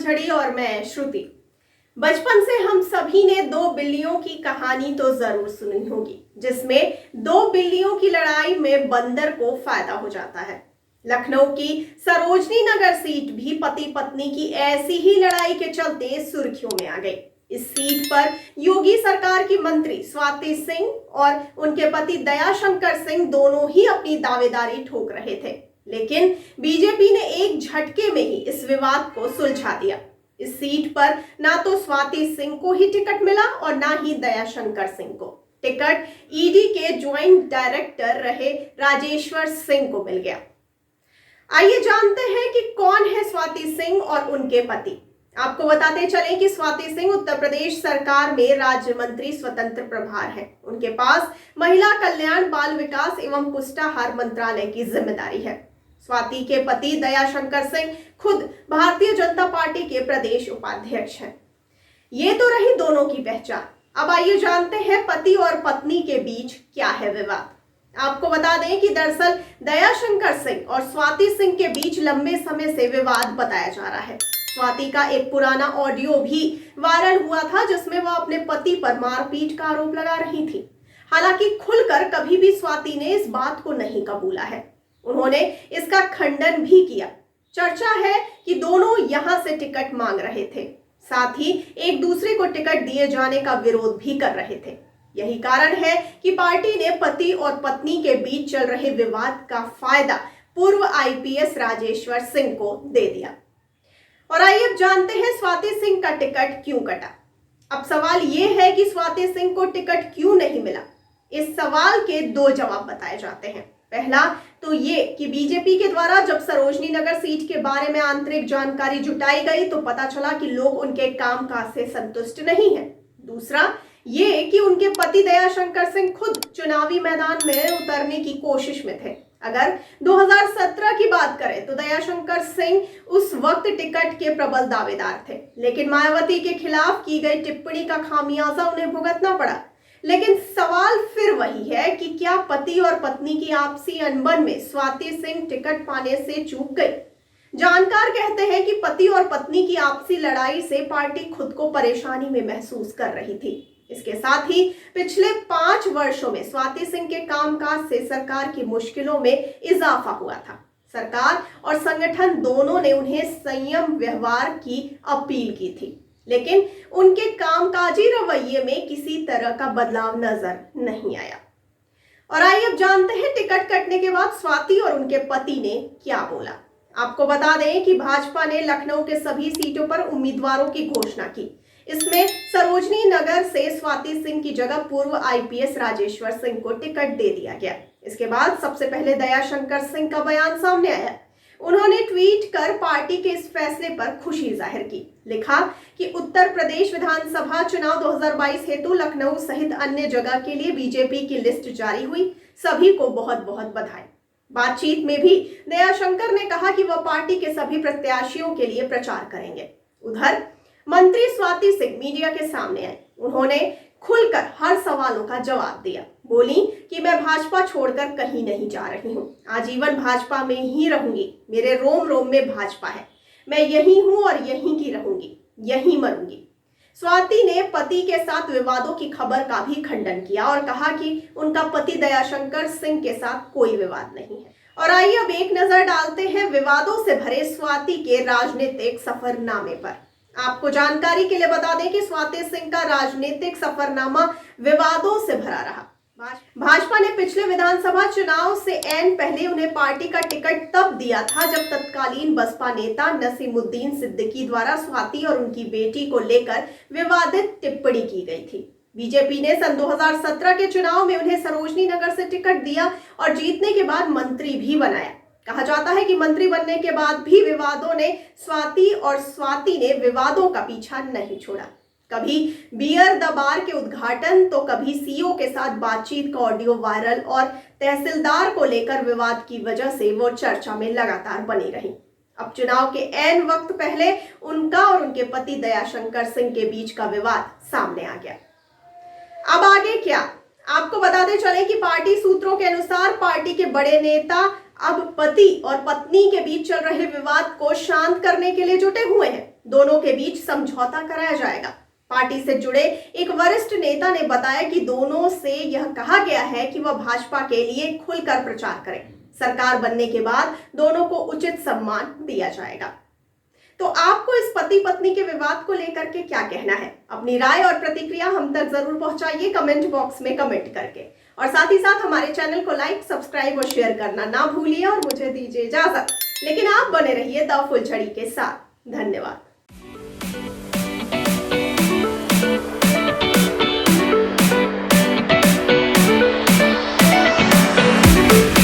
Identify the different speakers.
Speaker 1: फुलझड़ी और मैं श्रुति। बचपन से हम सभी ने दो बिल्लियों की कहानी तो जरूर सुनी होगी, जिसमें दो बिल्लियों की लड़ाई में बंदर को फायदा हो जाता है। लखनऊ की सरोजनी नगर सीट भी पति पत्नी की ऐसी ही लड़ाई के चलते सुर्खियों में आ गई। इस सीट पर योगी सरकार की मंत्री स्वाति सिंह और उनके पति दयाशंकर सिंह दोनों ही अपनी दावेदारी ठोक रहे थे, लेकिन बीजेपी ने एक झटके में ही इस विवाद को सुलझा दिया। इस सीट पर ना तो स्वाति सिंह को ही टिकट मिला और ना ही दयाशंकर सिंह को। टिकट ईडी के ज्वाइंट डायरेक्टर रहे राजेश्वर सिंह को मिल गया। आइए जानते हैं कि कौन है स्वाति सिंह और उनके पति। आपको बताते चलें कि स्वाति सिंह उत्तर प्रदेश सरकार में राज्य मंत्री स्वतंत्र प्रभार है। उनके पास महिला कल्याण, बाल विकास एवं पुष्टाहार मंत्रालय की जिम्मेदारी है। स्वाति के पति दयाशंकर सिंह खुद भारतीय जनता पार्टी के प्रदेश उपाध्यक्ष हैं। ये तो रही दोनों की पहचान। अब आइए जानते हैं पति और पत्नी के बीच क्या है विवाद। आपको बता दें कि दरअसल दयाशंकर सिंह और स्वाति सिंह के बीच लंबे समय से विवाद बताया जा रहा है। स्वाति का एक पुराना ऑडियो भी वायरल हुआ था, जिसमें वह अपने पति पर मारपीट का आरोप लगा रही थी। हालांकि खुलकर कभी भी स्वाति ने इस बात को नहीं कबूला है। उन्होंने इसका खंडन भी किया। चर्चा है कि दोनों यहां से टिकट मांग रहे थे, साथ ही एक दूसरे को टिकट दिए जाने का विरोध भी कर रहे थे। यही कारण है कि पार्टी ने पति और पत्नी के बीच चल रहे विवाद का फायदा पूर्व आईपीएस राजेश्वर सिंह को दे दिया। और आइए अब जानते हैं स्वाति सिंह का टिकट क्यों कटा। अब सवाल यह है कि स्वाति सिंह को टिकट क्यों नहीं मिला। इस सवाल के दो जवाब बताए जाते हैं। पहला तो ये कि बीजेपी के द्वारा जब सरोजनी नगर सीट के बारे में आंतरिक जानकारी जुटाई गई तो पता चला कि लोग उनके कामकाज से संतुष्ट नहीं हैं। दूसरा ये कि उनके पति दयाशंकर सिंह खुद चुनावी मैदान में उतरने की कोशिश में थे। अगर 2017 की बात करें तो दयाशंकर सिंह उस वक्त टिकट के प्रबल दावेदार थे, लेकिन मायावती के खिलाफ की गई टिप्पणी का खामियाजा उन्हें भुगतना पड़ा। लेकिन सवाल फिर वही है कि क्या पति और पत्नी की आपसी अनबन में स्वाति सिंह टिकट पाने से चूक गई। जानकार कहते हैं कि पति और पत्नी की आपसी लड़ाई से पार्टी खुद को परेशानी में महसूस कर रही थी। इसके साथ ही पिछले 5 वर्षों में स्वाति सिंह के कामकाज से सरकार की मुश्किलों में इजाफा हुआ था। सरकार और संगठन दोनों ने उन्हें संयम व्यवहार की अपील की थी, लेकिन उनके कामकाजी रवैये में किसी तरह का बदलाव नजर नहीं आया। और आइए अब जानते हैं टिकट कटने के बाद स्वाति और उनके पति ने क्या बोला। आपको बता दें कि भाजपा ने लखनऊ के सभी सीटों पर उम्मीदवारों की घोषणा की। इसमें सरोजनी नगर से स्वाति सिंह की जगह पूर्व आईपीएस राजेश्वर सिंह को टिकट दे दिया गया। इसके बाद सबसे पहले दयाशंकर सिंह का बयान सामने आया। उन्होंने ट्वीट कर पार्टी के इस फैसले पर खुशी जाहिर की। लिखा कि उत्तर प्रदेश विधानसभा चुनाव 2022 हेतु लखनऊ सहित अन्य जगह के लिए बीजेपी की लिस्ट जारी हुई। सभी को बहुत बहुत बधाई। बातचीत में भी दयाशंकर ने कहा कि वह पार्टी के सभी प्रत्याशियों के लिए प्रचार करेंगे। उधर मंत्री स्वाति सिंह मीडिया के सामने आए। उन्होंने खुलकर हर सवालों का जवाब दिया। बोली कि मैं भाजपा छोड़कर कहीं नहीं जा रही हूँ, आजीवन भाजपा में ही रहूंगी। मेरे रोम रोम में भाजपा है। मैं यही हूँ और यहीं की रहूंगी, यहीं मरूंगी। स्वाति ने पति के साथ विवादों की खबर का भी खंडन किया और कहा कि उनका पति दयाशंकर सिंह के साथ कोई विवाद नहीं है। और आइए अब एक नजर डालते हैं विवादों से भरे स्वाति के राजनीतिक सफरनामे पर। आपको जानकारी के लिए बता दें कि स्वाति सिंह का राजनीतिक सफरनामा विवादों से भरा रहा। भाजपा ने पिछले विधानसभा चुनाव से ऐन पहले उन्हें पार्टी का टिकट तब दिया था जब तत्कालीन बसपा नेता नसीमुद्दीन सिद्दीकी द्वारा स्वाति और उनकी बेटी को लेकर विवादित टिप्पणी की गई थी। बीजेपी ने सन 2017 के चुनाव में उन्हें सरोजनी नगर से टिकट दिया और जीतने के बाद मंत्री भी बनाया। कहा जाता है कि मंत्री बनने के बाद भी विवादों ने स्वाति ने विवादों का पीछा नहीं छोड़ा। कभी बियर द बार के उद्घाटन तो कभी सीईओ के साथ बातचीत का ऑडियो वायरल और तहसीलदार को लेकर विवाद की वजह से वो चर्चा में लगातार बनी रही। अब चुनाव के ऐन वक्त पहले उनका और उनके पति दयाशंकर सिंह के बीच का विवाद सामने आ गया। अब आगे क्या, आपको बताते चले कि पार्टी सूत्रों के अनुसार पार्टी के बड़े नेता अब पति और पत्नी के बीच चल रहे विवाद को शांत करने के लिए जुटे हुए हैं। दोनों के बीच समझौता कराया जाएगा। पार्टी से जुड़े एक वरिष्ठ नेता ने बताया कि दोनों से यह कहा गया है कि वह भाजपा के लिए खुलकर प्रचार करें। सरकार बनने के बाद दोनों को उचित सम्मान दिया जाएगा। तो आपको इस पति पत्नी के विवाद को लेकर के क्या कहना है? अपनी राय और प्रतिक्रिया हम तक जरूर पहुंचाइए कमेंट बॉक्स में कमेंट करके, और साथ ही साथ हमारे चैनल को लाइक, सब्सक्राइब और शेयर करना ना भूलिए। और मुझे दीजिए इजाजत, लेकिन आप बने रहिए द फुलझड़ी के साथ। धन्यवाद।